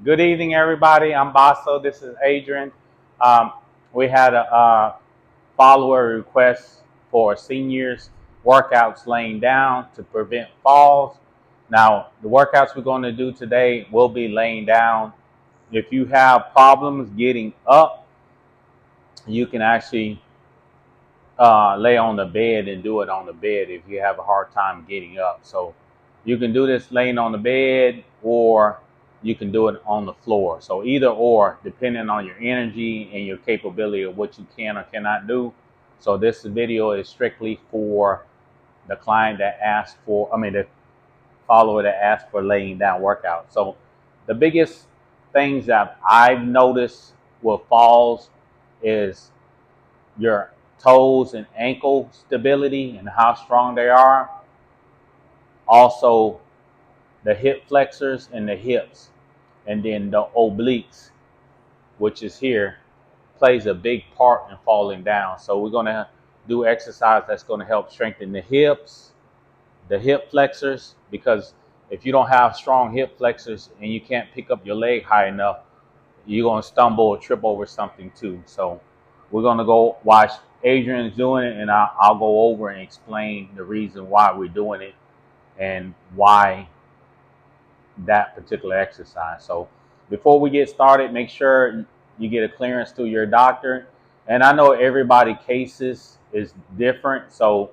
Good evening, everybody. I'm Baso. This is Adrian. Um, we had a follower request for seniors workouts laying down to prevent falls. Now, the workouts we're going to do today will be laying down. If you have problems getting up, you can actually lay on the bed and do it on the bed if you have a hard time getting up. So you can do this laying on the bed or you can do it on the floor. So either or, depending on your energy and your capability of what you can or cannot do. So this video is strictly for the client that asked for, the follower that asked for laying down workout. So the biggest things that I've noticed with falls is your toes and ankle stability and how strong they are. Also, the hip flexors and the hips, and then the obliques, which is here, plays a big part in falling down. So we're going to do exercise that's going to help strengthen the hips, the hip flexors, because if you don't have strong hip flexors and you can't pick up your leg high enough, you're going to stumble or trip over something too. So we're going to go watch Adrian's doing it, and I'll go over and explain the reason why we're doing it and why that particular exercise. So before we get started, make sure you get a clearance through your doctor. And I know everybody cases is different, so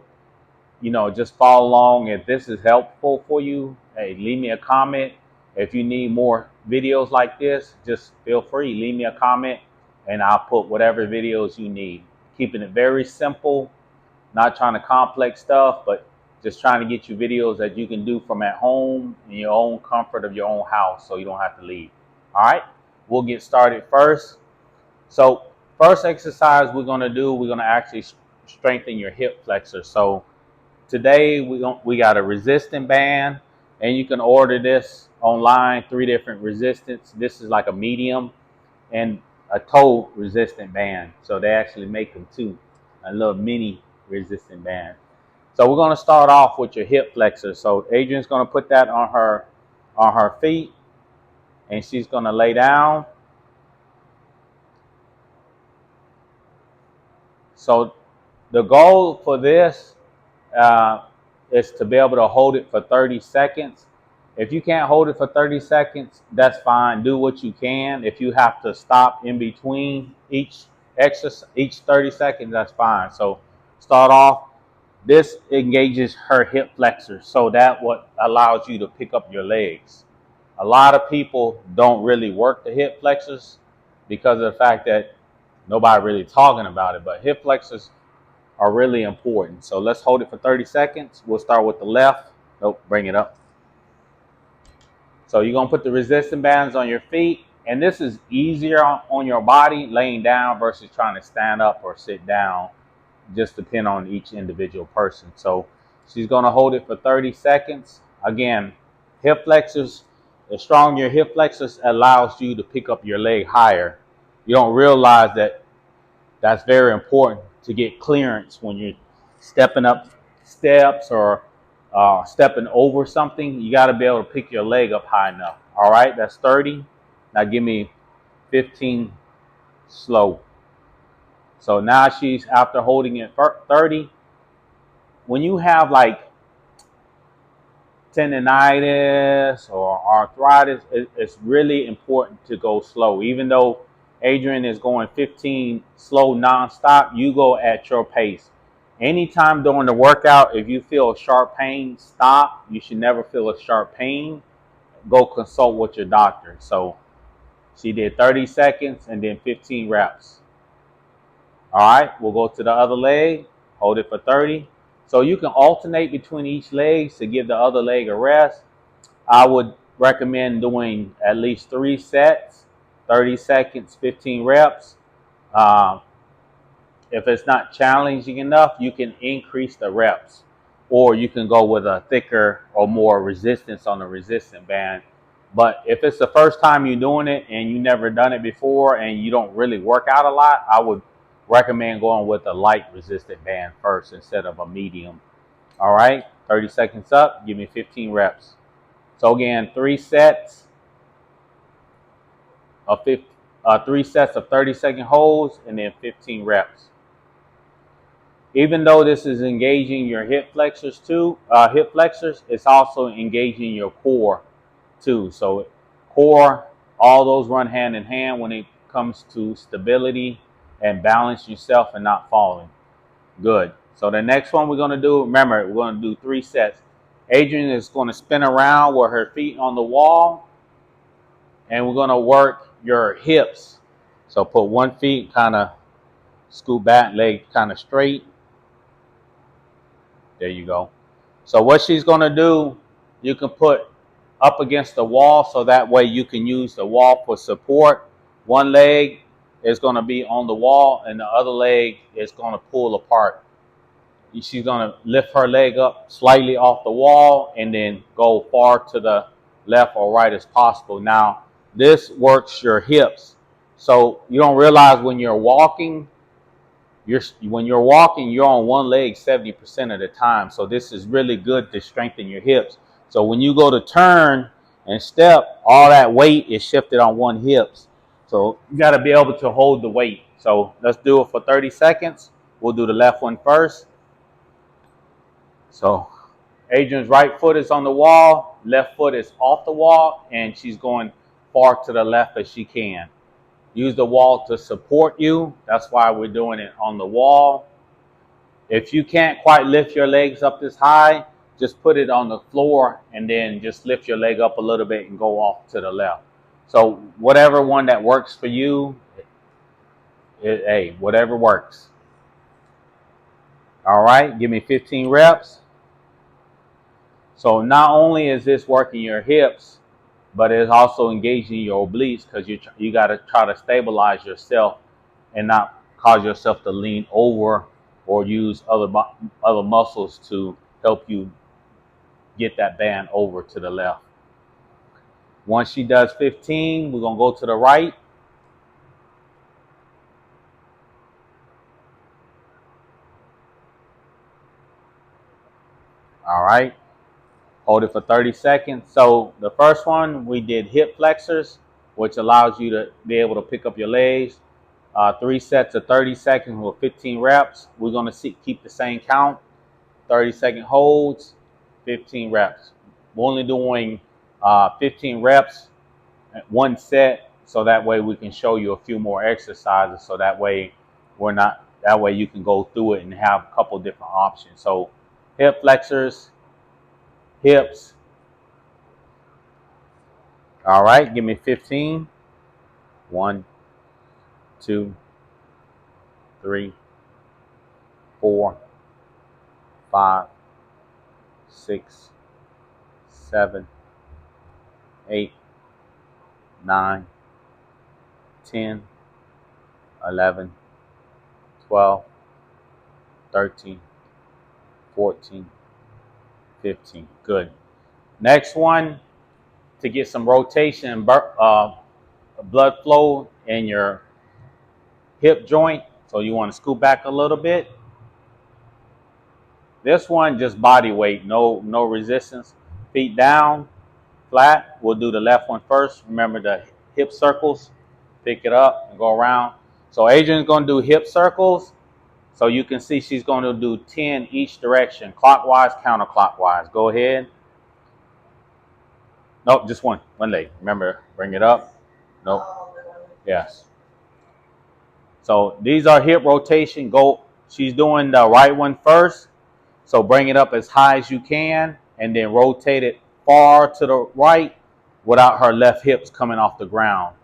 just follow along. If this is helpful for you, hey, leave me a comment. If you need more videos like this, just feel free, leave me a comment and I'll put whatever videos you need. Keeping it very simple, not trying to complex stuff, but just trying to get you videos that you can do from at home in your own comfort of your own house so you don't have to leave. All right, we'll get started first. So first exercise we're going to do, we're going to actually strengthen your hip flexor. So today we got a resistant band, and you can order this online, 3 different resistance. This is like a medium and a toe resistant band. So they actually make them too, a little mini resistant band. So we're going to start off with your hip flexor. So Adrian's going to put that on her feet, and she's going to lay down. So the goal for this is to be able to hold it for 30 seconds. If you can't hold it for 30 seconds, that's fine. Do what you can. If you have to stop in between each 30 seconds, that's fine. So start off. This engages her hip flexors, so that what allows you to pick up your legs. A lot of people don't really work the hip flexors because of the fact that nobody really talking about it, but hip flexors are really important. So let's hold it for 30 seconds. We'll start with the left. Nope, bring it up. So you're going to put the resistance bands on your feet. And this is easier on your body laying down versus trying to stand up or sit down. Just depend on each individual person. So she's going to hold it for 30 seconds. Again, hip flexors, the stronger your hip flexors allows you to pick up your leg higher. You don't realize that that's very important to get clearance when you're stepping up steps or stepping over something. You got to be able to pick your leg up high enough. All right, that's 30. Now give me 15 slow. So now she's, after holding it 30, when you have like tendonitis or arthritis, it's really important to go slow. Even though Adrian is going 15 slow nonstop, you go at your pace. Anytime during the workout, if you feel a sharp pain, stop. You should never feel a sharp pain. Go consult with your doctor. So she did 30 seconds and then 15 reps. All right, we'll go to the other leg. Hold it for 30. So you can alternate between each leg to give the other leg a rest. I would recommend doing at least 3 sets, 30 seconds, 15 reps. If it's not challenging enough, you can increase the reps, or you can go with a thicker or more resistance on the resistant band. But if it's the first time you're doing it and you never done it before and you don't really work out a lot, I would recommend going with a light resistant band first instead of a medium. All right, 30 seconds up, give me 15 reps. So again, 3 sets, 3 sets of 30-second holds, and then 15 reps. Even though this is engaging your hip flexors too, it's also engaging your core too. So core, all those run hand in hand when it comes to stability and balance yourself and not falling. Good. So the next one we're going to do, remember, we're going to do 3 sets. Adrian is going to spin around with her feet on the wall, and we're going to work your hips. So put one feet kind of scoot back, leg kind of straight. There you go. So what she's going to do, you can put up against the wall so that way you can use the wall for support. One leg is going to be on the wall and the other leg is going to pull apart. She's going to lift her leg up slightly off the wall and then go far to the left or right as possible. Now, this works your hips. So you don't realize when you're walking, you're on one leg 70% of the time. So this is really good to strengthen your hips. So when you go to turn and step, all that weight is shifted on one hips. So you got to be able to hold the weight. So let's do it for 30 seconds. We'll do the left one first. So Adrian's right foot is on the wall, left foot is off the wall, and she's going far to the left as she can. Use the wall to support you. That's why we're doing it on the wall. If you can't quite lift your legs up this high, just put it on the floor and then just lift your leg up a little bit and go off to the left. So whatever one that works for you, hey, whatever works. All right, give me 15 reps. So not only is this working your hips, but it's also engaging your obliques because you got to try to stabilize yourself and not cause yourself to lean over or use other muscles to help you get that band over to the left. Once she does 15, we're going to go to the right. All right. Hold it for 30 seconds. So the first one, we did hip flexors, which allows you to be able to pick up your legs. 3 sets of 30 seconds with 15 reps. We're going to keep the same count. 30-second holds, 15 reps. We're only doing 15 reps at one set, so that way we can show you a few more exercises. So that way you can go through it and have a couple different options. So hip flexors, hips. All right, give me 15. 1, 2, 3, 4, 5, 6, 7, 8, 9, 10, 11, 12, 13, 14, 15. Good. Next one, to get some rotation and blood flow in your hip joint. So you want to scoot back a little bit. This one, just body weight, no resistance. Feet down, flat. We'll do the left one first. Remember the hip circles. Pick it up and go around. So Adrian's going to do hip circles. So you can see she's going to do 10 each direction, clockwise, counterclockwise. Go ahead. Nope, just one leg. Remember, bring it up. Nope. Yes. So these are hip rotation. She's doing the right one first. So bring it up as high as you can and then rotate it far to the right without her left hips coming off the ground.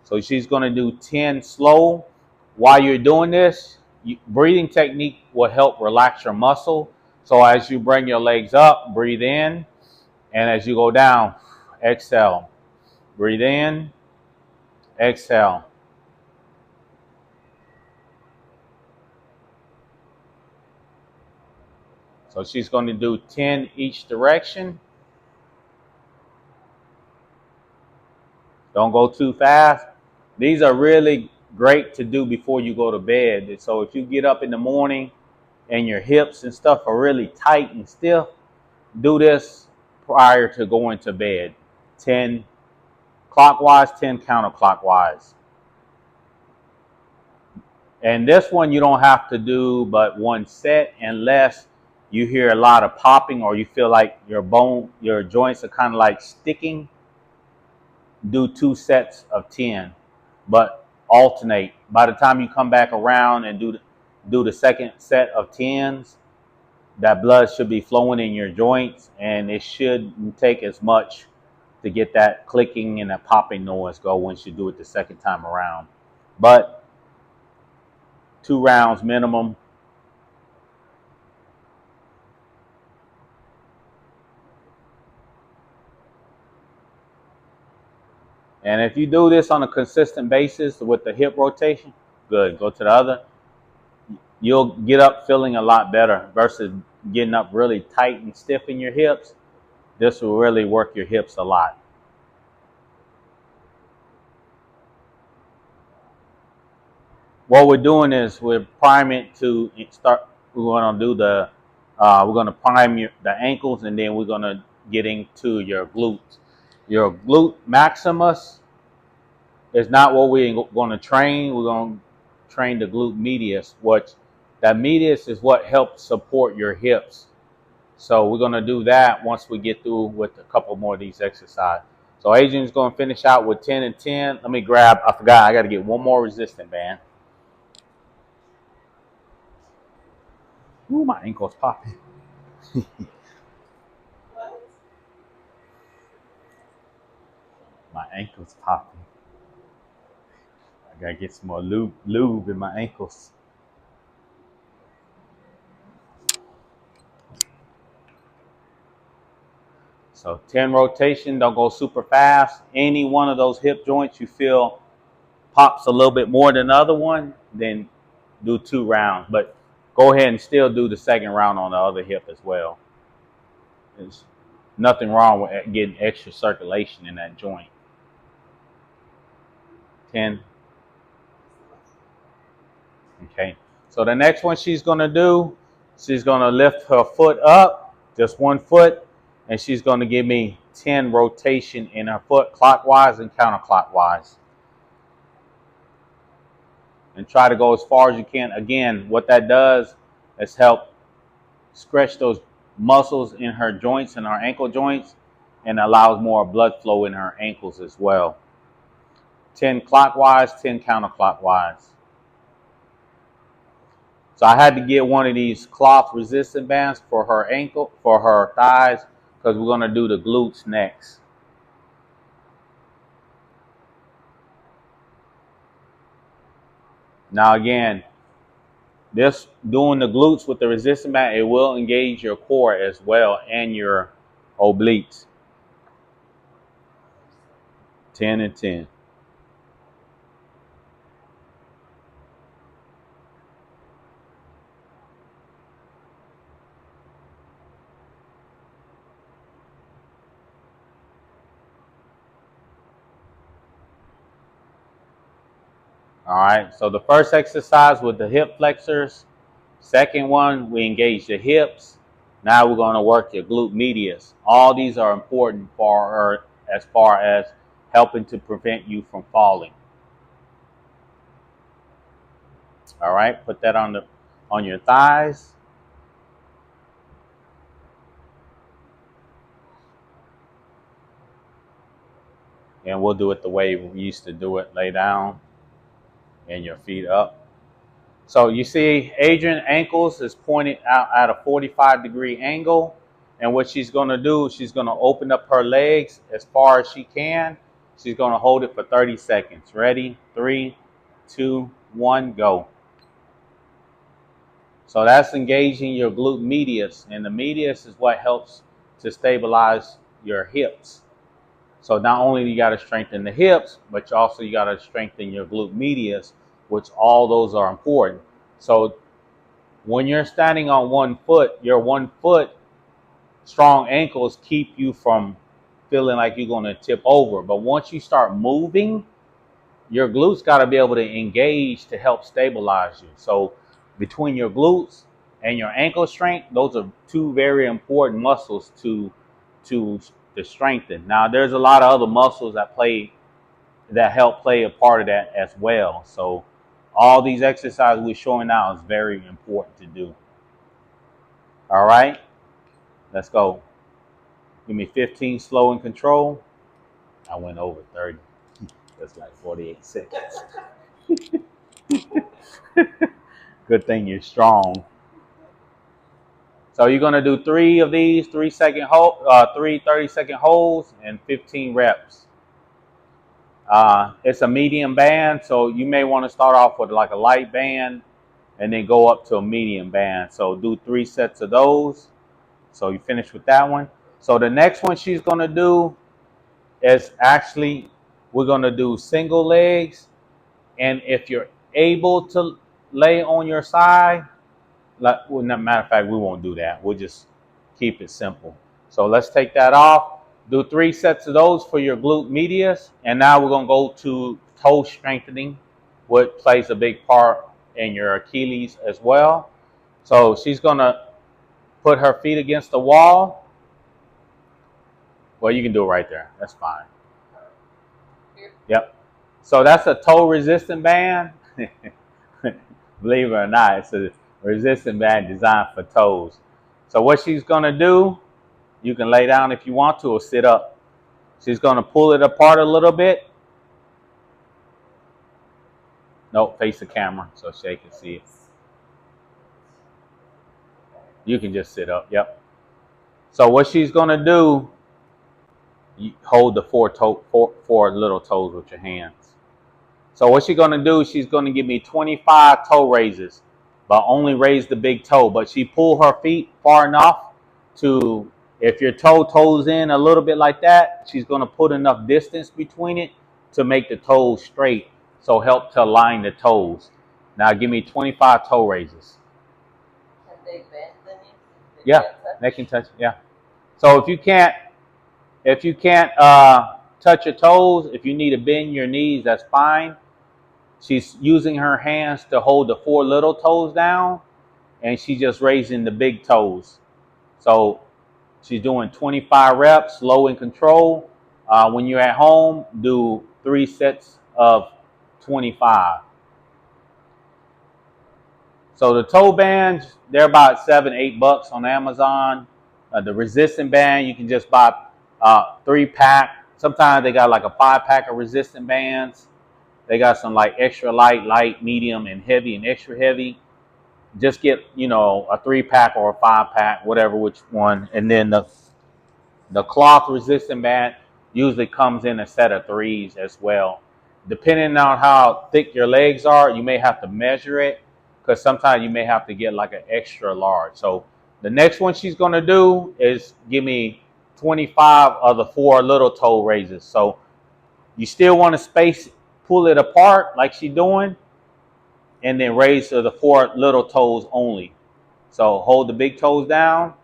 So she's going to do 10 slow. While you're doing this, breathing technique will help relax your muscle. So as you bring your legs up, breathe in. And as you go down, exhale. Breathe in, exhale. So she's going to do 10 each direction. Don't go too fast. These are really great to do before you go to bed. So if you get up in the morning and your hips and stuff are really tight and stiff, do this prior to going to bed. 10 clockwise, 10 counterclockwise. And this one you don't have to do but one set unless you hear a lot of popping or you feel like your joints are kind of like sticking. Do 2 sets of 10, but alternate. By the time you come back around and do the second set of 10s, that blood should be flowing in your joints, and it shouldn't take as much to get that clicking and that popping noise go once you do it the second time around. But 2 rounds minimum. And if you do this on a consistent basis with the hip rotation, good. Go to the other. You'll get up feeling a lot better versus getting up really tight and stiff in your hips. This will really work your hips a lot. What we're doing is we're priming to start. We're going to do we're going to prime the ankles, and then we're going to get into your glutes. Your glute maximus is not what we're going to train. We're going to train the glute medius, which that medius is what helps support your hips. So we're going to do that once we get through with a couple more of these exercises. So Adrian's going to finish out with 10 and 10. Let me grab, I forgot, I got to get one more resistant band. Ooh, my ankle's popping. My ankle's popping. I got to get some more lube in my ankles. So 10 rotation, don't go super fast. Any one of those hip joints you feel pops a little bit more than the other one, then do 2 rounds. But go ahead and still do the second round on the other hip as well. There's nothing wrong with getting extra circulation in that joint. 10. Okay. So the next one she's going to do, she's going to lift her foot up, just one foot, and she's going to give me 10 rotation in her foot clockwise and counterclockwise. And try to go as far as you can. Again, what that does is help stretch those muscles in her joints and her ankle joints, and allows more blood flow in her ankles as well. 10 clockwise, 10 counterclockwise. So I had to get one of these cloth resistant bands for her ankle, for her thighs, because we're going to do the glutes next. Now again, this doing the glutes with the resistant band, it will engage your core as well and your obliques. 10 and 10. All right, so the first exercise with the hip flexors. Second one, we engage the hips. Now we're going to work your glute medius. All these are important for as far as helping to prevent you from falling. All right, put that on your thighs. And we'll do it the way we used to do it. Lay down and your feet up. So you see Adrian's ankles is pointed out at a 45-degree angle. And what she's going to do, she's going to open up her legs as far as she can. She's going to hold it for 30 seconds. Ready? 3, 2, 1, go. So that's engaging your glute medius. And the medius is what helps to stabilize your hips. So not only you got to strengthen the hips, but you got to strengthen your glute medius, which all those are important. So when you're standing on one foot, your 1 foot strong ankles keep you from feeling like you're going to tip over. But once you start moving, your glutes got to be able to engage to help stabilize you. So between your glutes and your ankle strength, those are 2 very important muscles to strengthen. Now, there's a lot of other muscles that play that help play a part of that as well. So all these exercises we're showing now is very important to do. All right, let's go. Give me 15 slow and control. I went over 30. That's like 48 seconds. Good thing you're strong. So you're gonna do 3 of these 3-second hold, 3 30-second holds, and 15 reps. It's a medium band, so you may want to start off with like a light band, and then go up to a medium band. So do 3 sets of those. So you finish with that one. So the next one she's gonna do is actually we're gonna do single legs, and if you're able to lay on your side. Like, well, matter of fact, we won't do that. We'll just keep it simple. So let's take that off. Do 3 sets of those for your glute medius. And now we're going to go to toe strengthening, which plays a big part in your Achilles as well. So she's going to put her feet against the wall. Well, you can do it right there. That's fine. Yep. So that's a toe resistant band. Believe it or not, it's a resistant band designed for toes. So what she's gonna do, you can lay down if you want to or sit up. She's gonna pull it apart a little bit. Nope, face the camera so Shay can see it. You can just sit up, yep. So what she's gonna do, you hold the four little toes with your hands. So what she's gonna do, she's gonna give me 25 toe raises, but only raise the big toe. But she pull her feet far enough to, if your toe toes in a little bit like that, she's gonna put enough distance between it to make the toes straight. So help to align the toes. Now give me 25 toe raises. Can they bend the knees? Yeah, they can touch. Yeah. So if you can't touch your toes, if you need to bend your knees, that's fine. She's using her hands to hold the 4 little toes down, and she's just raising the big toes. So she's doing 25 reps, slow and control. When you're at home, do 3 sets of 25. So the toe bands, they're about $7-8 on Amazon. The resistant band, you can just buy 3-pack. Sometimes they got like a 5-pack of resistant bands. They got some like extra light, medium, and heavy, and extra heavy. Just get, a 3-pack or a 5-pack, whatever which one. And then the cloth resistant band usually comes in a set of 3s as well. Depending on how thick your legs are, you may have to measure it, because sometimes you may have to get like an extra large. So the next one she's going to do is give me 25 of the 4 little toe raises. So you still want to pull it apart like she's doing, and then raise to the 4 little toes only. So hold the big toes down.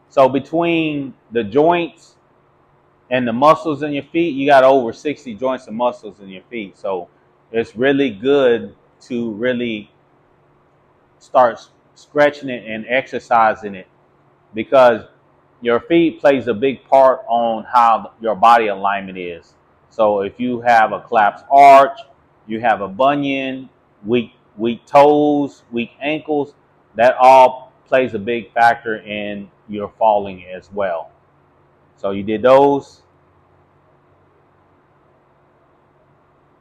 So between the joints and the muscles in your feet, you got over 60 joints and muscles in your feet. So it's really good to really start stretching it and exercising it, because your feet plays a big part on how your body alignment is. So if you have a collapsed arch, you have a bunion, weak toes, weak ankles, that all plays a big factor in your falling as well. So you did those.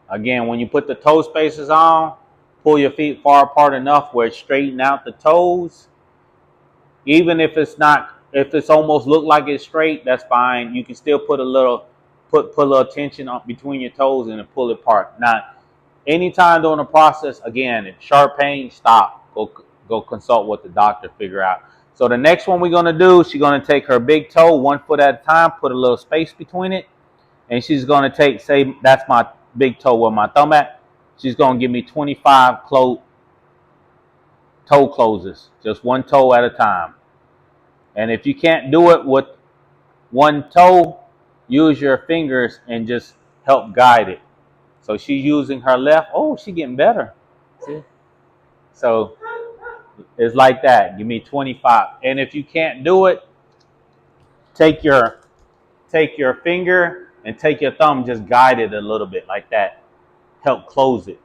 Again, when you put the toe spacers on, pull your feet far apart enough where it straighten out the toes. Even if it's almost look like it's straight, that's fine. You can still put a little tension on between your toes and then pull it apart. Now, anytime during the process, again, if sharp pain, stop. Go consult with the doctor, figure out. So the next one we're gonna do, she's gonna take her big toe 1 foot at a time, put a little space between it, and she's gonna take, say that's my big toe where my thumb at. She's gonna give me 25 toe closes, just 1 toe at a time. And if you can't do it with 1 toe, use your fingers and just help guide it. So she's using her left. Oh, she's getting better. See? So it's like that. Give me 25. And if you can't do it, take your finger and take your thumb, just guide it a little bit like that. Help close it.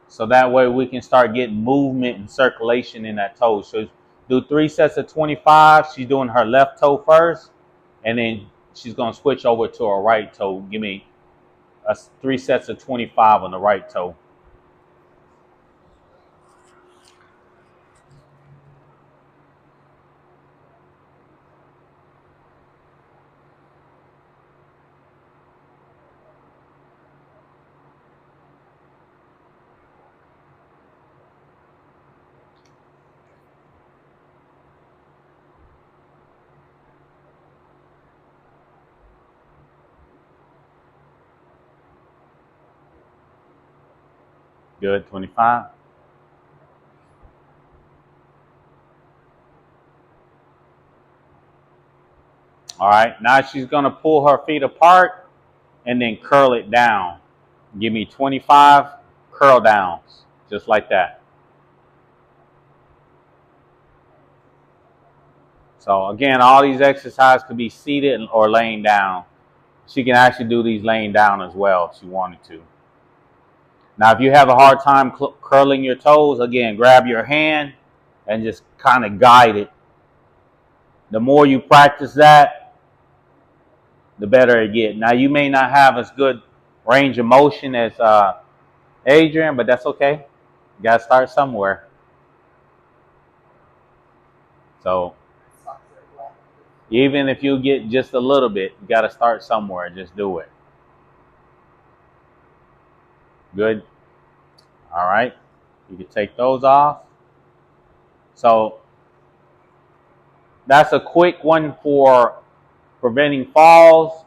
So that way we can start getting movement and circulation in that toe. So do 3 sets of 25. She's doing her left toe first, and then she's going to switch over to her right toe. Give me 3 sets of 25 on the right toe. Good, 25. All right, now she's going to pull her feet apart and then curl it down. Give me 25 curl downs, just like that. So again, all these exercises could be seated or laying down. She can actually do these laying down as well if she wanted to. Now, if you have a hard time curling your toes, again, grab your hand and just kind of guide it. The more you practice that, the better it gets. Now, you may not have as good range of motion as Adrian, but that's okay. You got to start somewhere. So even if you get just a little bit, you got to start somewhere. Just do it. Good. All right. You can take those off. So that's a quick one for preventing falls.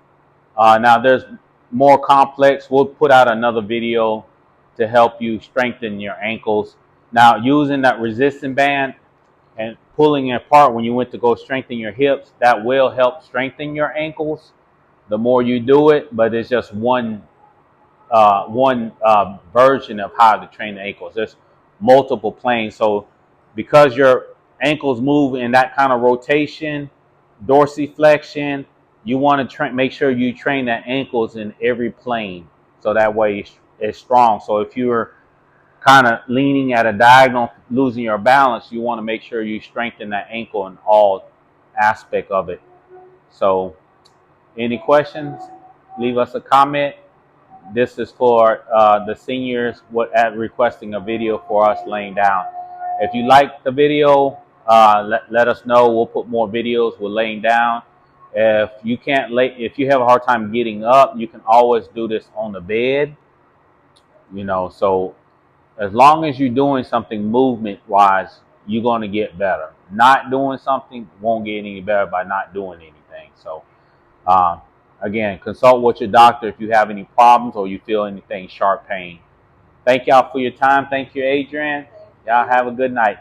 Now there's more complex. We'll put out another video to help you strengthen your ankles. Now using that resistance band and pulling it apart when you went to go strengthen your hips, that will help strengthen your ankles the more you do it, but it's just one version of how to train the ankles. There's multiple planes. So because your ankles move in that kind of rotation, dorsiflexion, you want to make sure you train that ankles in every plane. So that way it's strong. So if you're kind of leaning at a diagonal, losing your balance, you want to make sure you strengthen that ankle in all aspect of it. So any questions? Leave us a comment. This is for the seniors at requesting a video for us laying down. If you like the video, let us know. We'll put more videos with laying down. If you have a hard time getting up, you can always do this on the bed. So as long as you're doing something movement-wise, you're going to get better. Not doing something won't get any better by not doing anything. So again, consult with your doctor if you have any problems or you feel anything sharp pain. Thank y'all for your time. Thank you, Adrian. Y'all have a good night.